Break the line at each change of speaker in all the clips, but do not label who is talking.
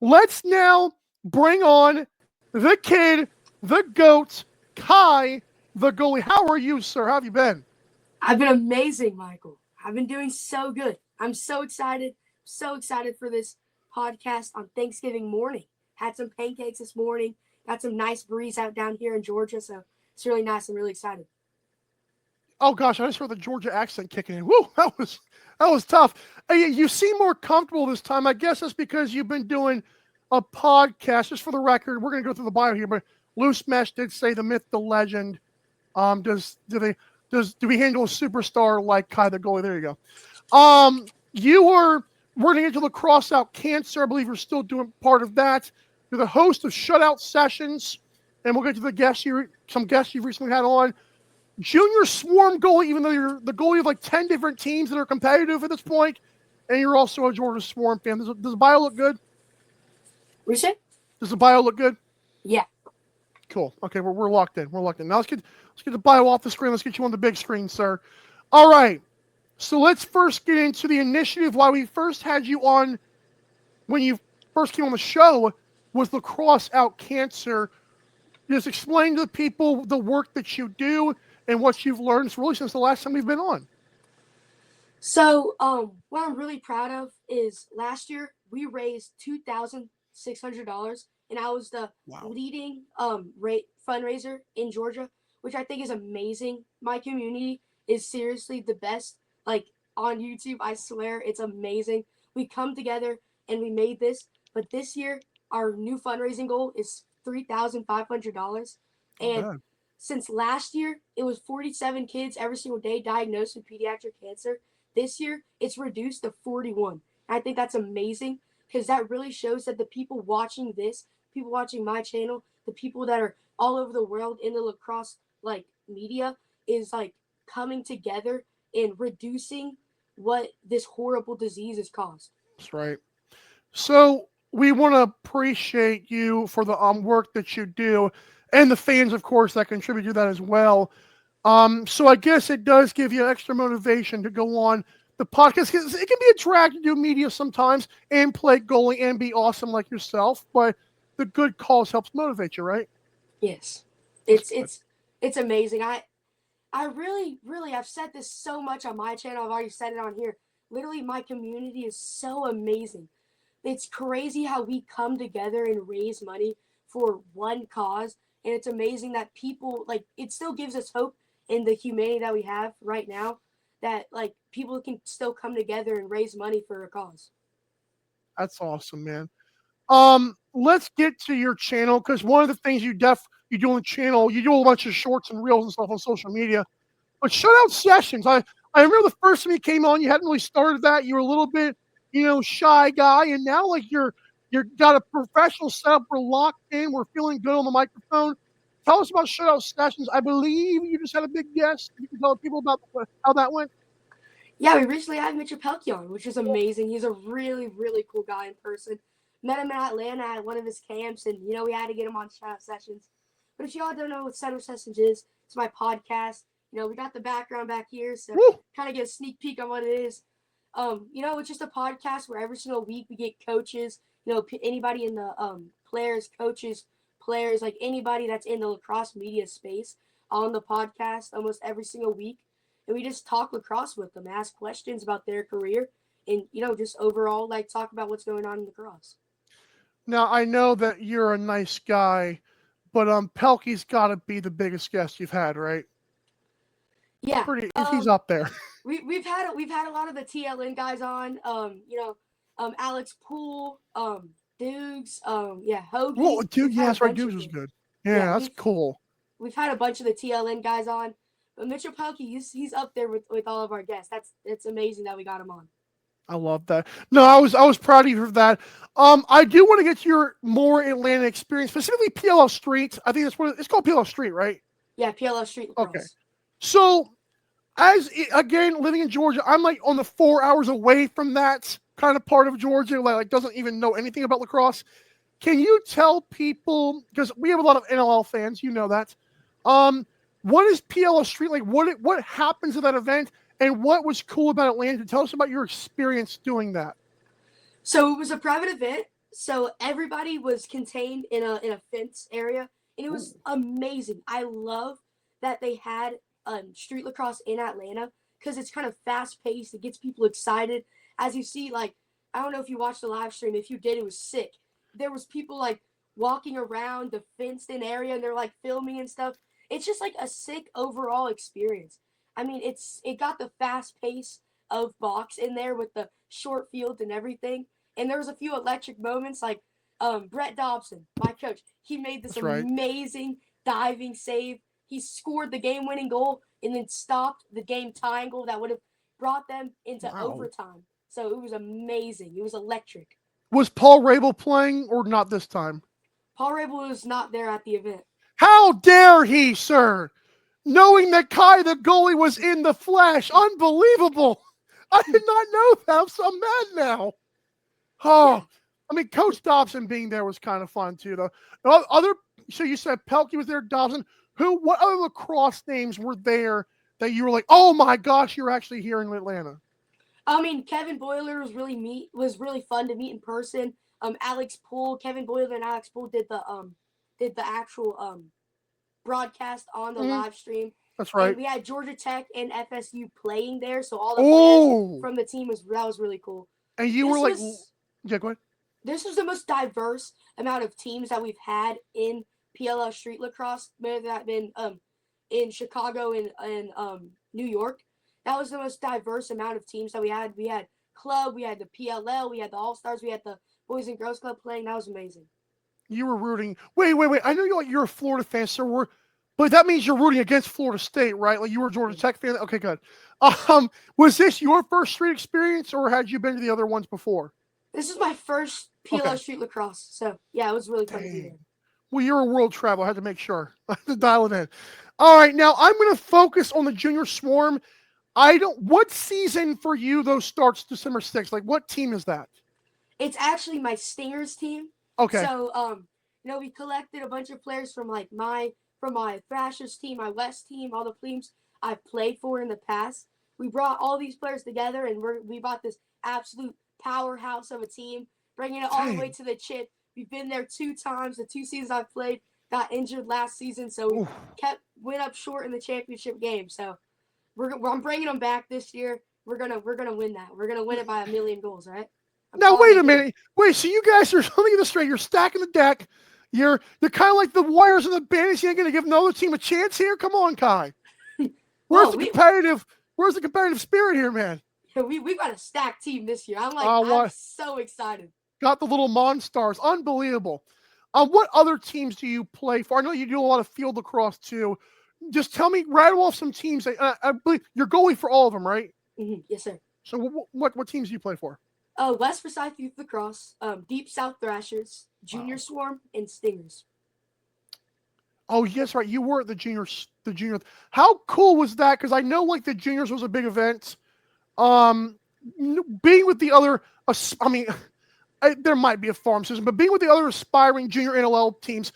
let's now bring on the kid, the GOAT, KyTheGoalie. How are you, sir? How have you been?
I've been amazing, Michael. I've been doing so good. I'm so excited. So excited for this podcast on Thanksgiving morning. Had some pancakes this morning. Got some nice breeze out down here in Georgia, so it's really nice. I'm really excited.
Oh gosh, I just heard the Georgia accent kicking in. Woo, that was tough. You seem more comfortable this time. I guess that's because you've been doing a podcast. Just for the record, we're gonna go through the bio here, but Loose Mesh did say the myth, the legend. Do we handle a superstar like KyTheGoalie? There you go. You were running into LaCROSSe Out Cancer. I believe you're still doing part of that. You're the host of Shutout Sessions, and we'll get to some guests you've recently had on. Junior Swarm goalie, even though you're the goalie of like 10 different teams that are competitive at this point, and you're also a Georgia Swarm fan. Does the bio look good?
What you say?
Does the bio look good?
Yeah.
Cool. Okay, we're locked in. We're locked in. Now let's get the bio off the screen. Let's get you on the big screen, sir. All right. So let's first get into the initiative. Why we first had you on when you first came on the show was LaCROSSe Out Cancer. Just explain to the people the work that you do and what you've learned really since the last time we've been on.
So, what I'm really proud of is last year we raised $2,600, and I was the leading fundraiser in Georgia, which I think is amazing. My community is seriously the best. Like on YouTube, I swear it's amazing. We come together and we made this. But this year, our new fundraising goal is $3,500, and since last year, it was 47 kids every single day diagnosed with pediatric cancer. This year, it's reduced to 41. I think that's amazing because that really shows that the people watching this, people watching my channel, the people that are all over the world in the lacrosse media is coming together and reducing what this horrible disease has caused.
That's right. So we want to appreciate you for the work that you do, and the fans, of course, that contribute to that as well. So I guess it does give you extra motivation to go on the podcast. It can be a drag to do media sometimes and play goalie and be awesome like yourself, but the good cause helps motivate you, right?
Yes, it's amazing. I really, I've said this so much on my channel. I've already said it on here. Literally, my community is so amazing. It's crazy how we come together and raise money for one cause. And it's amazing that people, it still gives us hope in the humanity that we have right now, that, people can still come together and raise money for a cause.
That's awesome, man. Let's get to your channel, because one of the things you do on the channel, you do a bunch of shorts and reels and stuff on social media. But Shutout Sessions, I remember the first time you came on, you hadn't really started that. You were a little bit, shy guy, and now you're got a professional setup. We're locked in. We're feeling good on the microphone. Tell us about Shutout Sessions. I believe you just had a big guest. You can tell people about how that went.
Yeah, we recently had Mitchell Pelkey on, which is amazing. He's a really, really cool guy in person. Met him in Atlanta at one of his camps, and, we had to get him on Shutout Sessions. But if y'all don't know what Shutout Sessions is, it's my podcast. We got the background back here, so kind of get a sneak peek on what it is. It's just a podcast where every single week we get coaches, anybody in the players, coaches, players, anybody that's in the lacrosse media space on the podcast almost every single week. And we just talk lacrosse with them, ask questions about their career, and, just overall, talk about what's going on in lacrosse.
Now, I know that you're a nice guy, but Pelkey's got to be the biggest guest you've had, right?
Yeah,
he's up there.
We've had a lot of the TLN guys on. Alex Poole, Dukes, Hoagie.
Well, dude, yeah, that's right. Dukes was good. Yeah, that's cool.
We've had a bunch of the TLN guys on, but Mitchell Pelkey, he's up there with all of our guests. It's amazing that we got him on.
I love that. No, I was proud of you for that. I do want to get to your more Atlanta experience, specifically PLL Street. I think that's what it's called, PLL Street, right?
Yeah, PLL Street lacrosse.
Okay. So, again, living in Georgia, I'm on the 4 hours away from that kind of part of Georgia, doesn't even know anything about lacrosse. Can you tell people, because we have a lot of NLL fans, you know that. What is PLL Street like? What happens at that event, and what was cool about Atlanta? Tell us about your experience doing that.
So it was a private event. So everybody was contained in a fence area, and it was amazing. I love that they had street lacrosse in Atlanta because it's kind of fast paced. It gets people excited. As you see, like I don't know if you watched the live stream. If you did, it was sick. There was people like walking around the fenced in area, and they're like filming and stuff. It's just like a sick overall experience. I mean, it got the fast pace of box in there with the short field and everything. And there was a few electric moments, like Brett Dobson, my coach. He made this amazing diving save. He scored the game-winning goal and then stopped the game-tying goal that would have brought them into overtime. So it was amazing. It was electric.
Was Paul Rabel playing or not this time?
Paul Rabel was not there at the event.
How dare he, sir? Knowing that KyTheGoalie was in the flesh. Unbelievable. I did not know that. I'm mad now. Oh, I mean, Coach Dobson being there was kind of fun too, though. So you said Pelkey was there, Dobson. What other lacrosse names were there that you were like, oh my gosh, you're actually here in Atlanta?
I mean, Kevin Boiler was really fun to meet in person. Alex Poole, Kevin Boiler and Alex Poole did the actual broadcast on the live stream.
That's right.
And we had Georgia Tech and FSU playing there, so all the players from the team was really cool.
And you were like, yeah, go ahead.
This was the most diverse amount of teams that we've had in PLL Street Lacrosse, whether that been in Chicago and New York. That was the most diverse amount of teams that we had. We had club, we had the PLL, we had the All-Stars, we had the Boys and Girls Club playing. That was amazing. You were
rooting. Wait. I know you're a Florida fan, so but that means you're rooting against Florida State, right? Like you were a Georgia Tech fan. Okay, good. Was this your first street experience, or had you been to the other ones before?
This is my first PLL Street Lacrosse, so yeah, it was really fun to be there.
Well, you're a world traveler. I had to make sure. I had to dial it in. All right, now I'm going to focus on the Junior Swarm. What season for you, though, starts December 6th? Like, what team is that?
It's actually my Stingers team.
Okay.
So, we collected a bunch of players from my Thrashers team, my West team, all the teams I've played for in the past. We brought all these players together, and we brought this absolute powerhouse of a team, bringing it all the way to the chip. We've been there 2 times. The 2 seasons I've played, got injured last season, so we went up short in the championship game. So I'm bringing them back this year. We're gonna win that. We're gonna win it by 1,000,000 goals, right?
Now wait a minute. Wait, so you guys are, let me get this straight. You're stacking the deck. You're kind of like the Warriors and the Bandits. You ain't gonna give another team a chance here. Come on, Kai. Where's the competitive spirit here, man?
Yeah, we got a stacked team this year. I'm so excited.
Got the little Monstars. Unbelievable. What other teams do you play for? I know you do a lot of field lacrosse too. Just tell me, rattle off some teams. I believe you're goalie for all of them, right?
Mm-hmm. Yes, sir.
So what teams do you play for?
West Forsyth Youth Lacrosse, Deep South Thrashers, Junior Swarm, and Stingers.
Oh, yes, right. You were at the junior. How cool was that? Because I know like the juniors was a big event. Being with the other, there might be a farm system, but being with the other aspiring junior NLL teams,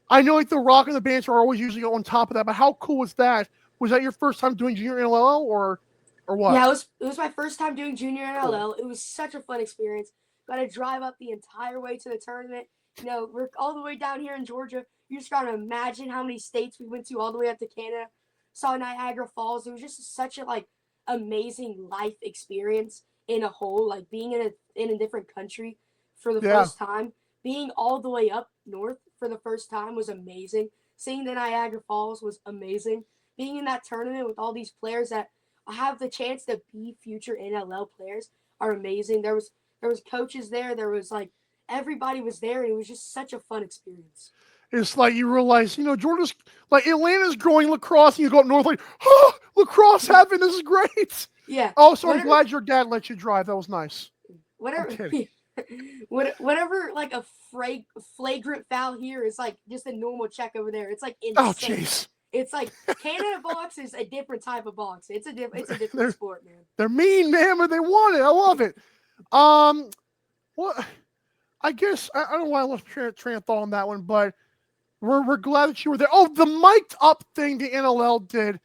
I know like the Rock and the Bandits are always usually on top of that. But how cool was that? Was that your first time doing junior NLL or what?
Yeah, it was my first time doing junior NLL. Cool. It was such a fun experience. Got to drive up the entire way to the tournament. We're all the way down here in Georgia. You just got to imagine how many states we went to all the way up to Canada. Saw Niagara Falls. It was just such a amazing life experience in a whole. Like being in a different country for the first time. Being all the way up north for the first time was amazing. Seeing the Niagara Falls was amazing. Being in that tournament with all these players that have the chance to be future NLL players are amazing. There was coaches there. There was everybody was there, and it was just such a fun experience.
It's like you realize, Georgia's Atlanta's growing lacrosse, and you go up north lacrosse heaven. This is great.
Yeah.
Also, I'm glad your dad let you drive. That was nice.
Whatever a flagrant foul here is just a normal check over there. It's insane.
Oh, jeez.
It's Canada box is a different type of box. It's a different sport, man.
They're mean, man, but they want it. I love it. Well, I guess I don't know why I lost train of thought on that one, but we're glad that you were there. Oh, the mic'd up thing the NLL did.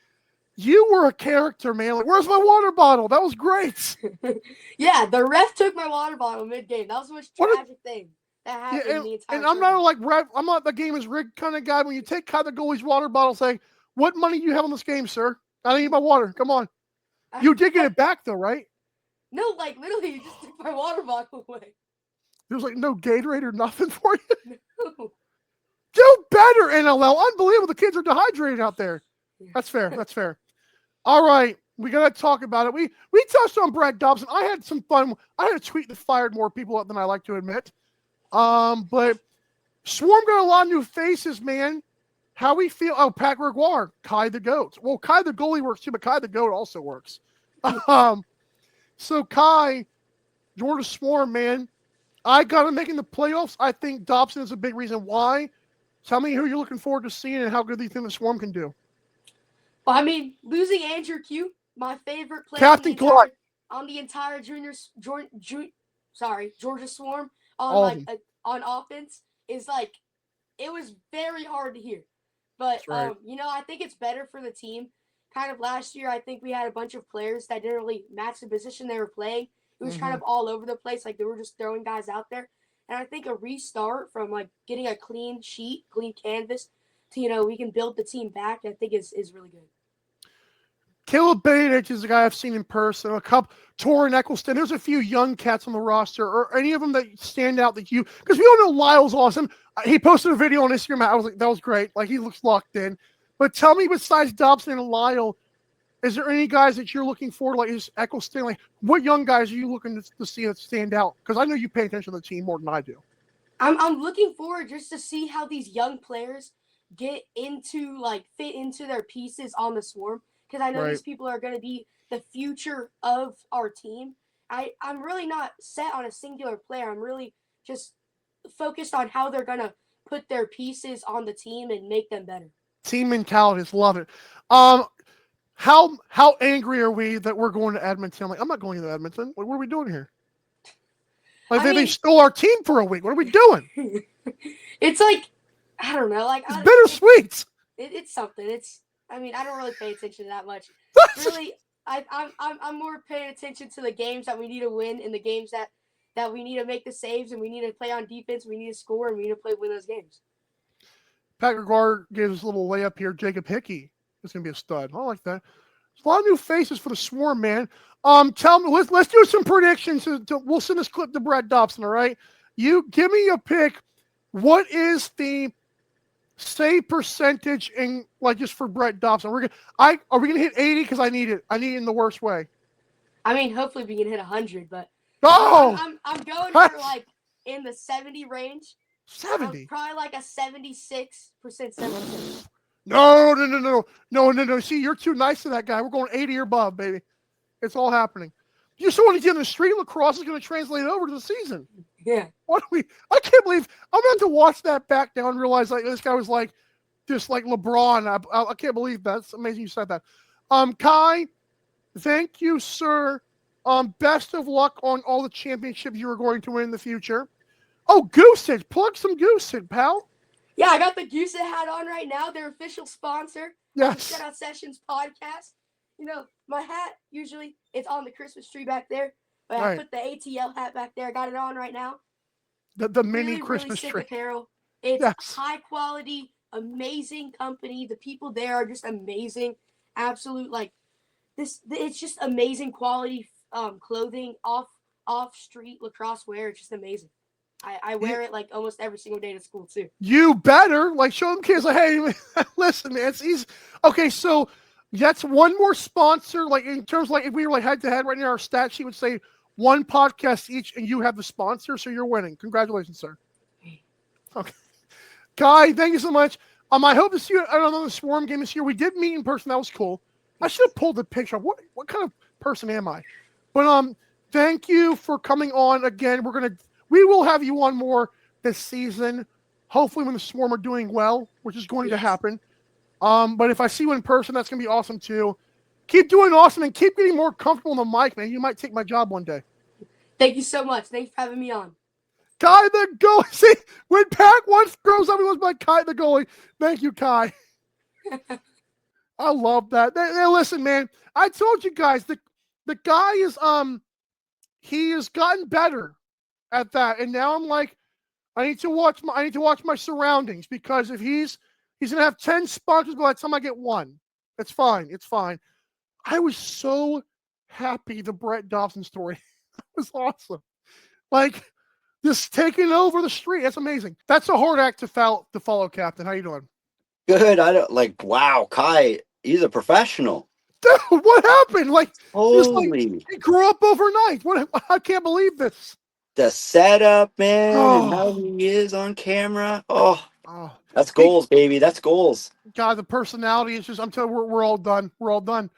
You were a character, man. Where's my water bottle? That was great.
Yeah, the ref took my water bottle mid-game. That was the most tragic thing. that happened the entire
and I'm not the game is rigged kind of guy. When you take KyTheGoalie's water bottle, say, what money do you have on this game, sir? I need my water. Come on. You did get it back though, right?
No, like literally, you just took my water bottle away.
There was like no Gatorade or nothing for you.
No.
Do better, NLL. Unbelievable. The kids are dehydrated out there. That's fair. That's fair. All right. We got to talk about it. We touched on Brad Dobson. I had some fun. I had a tweet that fired more people up than I like to admit. But Swarm got a lot of new faces, man. How we feel? Oh, Pat Gregoire, KyTheGoat. Well, KyTheGoalie works too, but KyTheGoat also works. So Kai, Georgia Swarm, man, I got him making the playoffs. I think Dobson is a big reason why. Tell me who you're looking forward to seeing and how good do you think the Swarm can do.
Well, I mean, losing Andrew Q, my favorite player
Captain
on the entire Georgia Swarm on on offense is like, it was very hard to hear. But
right.
I think it's better for the team. Kind of last year, I think we had a bunch of players that didn't really match the position they were playing. It was kind of all over the place. Like, they were just throwing guys out there. And I think a restart from, like, getting a clean sheet, clean canvas to, we can build the team back, I think is really good.
Caleb Benedict is a guy I've seen in person. A couple, Torin Eccleston. There's a few young cats on the roster, or any of them that stand out that you, because we all know Lyle's awesome. He posted a video on Instagram. I was like, that was great. Like, he looks locked in. But tell me, besides Dobson and Lyle, is there any guys that you're looking for, like is Eccleston? Like, what young guys are you looking to see that stand out? Because I know you pay attention to the team more than I do.
I'm looking forward just to see how these young players get into, like, fit into their pieces on the Swarm. Because I know these people are going to be the future of our team. I'm really not set on a singular player. I'm really just focused on how they're going to put their pieces on the team and make them better.
Team mentalities, love it. How angry are we that we're going to Edmonton? Like, I'm not going to Edmonton. What are we doing here? Like, they stole our team for a week. What are we doing?
It's like, I don't know. Like,
it's bittersweet.
It's something. I don't really pay attention to that much. Really, I'm more paying attention to the games that we need to win and the games that we need to make the saves and we need to play on defense. We need to score and we need to win those games.
Pat Gregoire gives a little layup here. Jacob Hickey is going to be a stud. I like that. There's a lot of new faces for the Swarm, man. Tell me, let's do some predictions. We'll send this clip to Brad Dobson, all right? You give me a pick. What is the save percentage in, like, just for Brett Dobson? Are we gonna hit 80? Because I need it. I need it in the worst way.
Hopefully we can hit 100, but I'm going for like in the 70 range.
70?
Probably like a 76%. 76.
No. See, you're too nice to that guy. We're going 80 or above, baby. It's all happening. You saw what he did in the street. Lacrosse is going to translate over to the season.
Yeah.
I can't believe I'm going to watch that back now and realize like this guy was like just like LeBron. I can't believe that. It's amazing you said that. Kai, thank you, sir. Best of luck on all the championships you are going to win in the future. Oh, Goosehead. Plug some Goosehead, pal.
Yeah, I got the Goosehead hat on right now. Their official sponsor.
Yes.
The Shutout Sessions podcast. My hat, usually, it's on the Christmas tree back there. But I put the ATL hat back there. I got it on right now.
The mini Christmas
really
tree.
Sick apparel. It's high quality, amazing company. The people there are just amazing. Absolute, like, it's just amazing quality clothing off street lacrosse wear. It's just amazing. I wear it like almost every single day to school too. You better like show them kids like, hey, listen, man, it's easy. Okay, so that's one more sponsor. Like in terms of, like if we were like head to head right now, our stat sheet would say one podcast each, and you have the sponsor, so you're winning. Congratulations, sir. Okay, Kai, thank you so much. I hope to see you at another Swarm game this year. We did meet in person. That was cool. I should have pulled the picture. What kind of person am I? But thank you for coming on again. We will have you on more this season. Hopefully when the Swarm are doing well, which is going to happen. But if I see you in person, that's going to be awesome too. Keep doing awesome and keep getting more comfortable on the mic, man. You might take my job one day. Thank you so much. Thanks for having me on.
KyTheGoalie. See, when Pat once grows up, he was like KyTheGoalie. Thank you, Kai. I love that. Hey, listen, man. I told you guys the guy is he has gotten better at that, and now I'm like, I need to watch my surroundings, because if he's gonna have 10 sponsors by the time I get one. It's fine. It's fine. I was so happy the Brett Dobson story. It was awesome. Like, just taking over the street. That's amazing. That's a hard act to follow, Captain. How you doing?
Good. I don't like. Wow, Kai, he's a professional.
Dude, what happened? Like,
Holy,
he grew up overnight. What? I can't believe this.
the setup, man, and how
Oh,
he is on camera. Oh,
oh.
that's goals, baby. That's goals.
God, the personality is just. I'm telling you, we're all done. We're all done.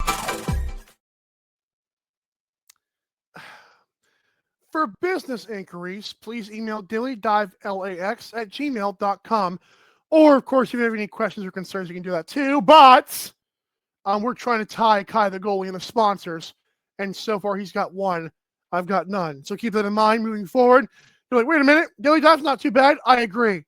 For business inquiries, please email dillydivelAX@gmail.com. Or, of course, if you have any questions or concerns, you can do that too. But we're trying to tie KyTheGoalie and the sponsors. And so far, he's got one. I've got none. So keep that in mind moving forward. You're like, wait a minute, Dilly Dive's not too bad. I agree.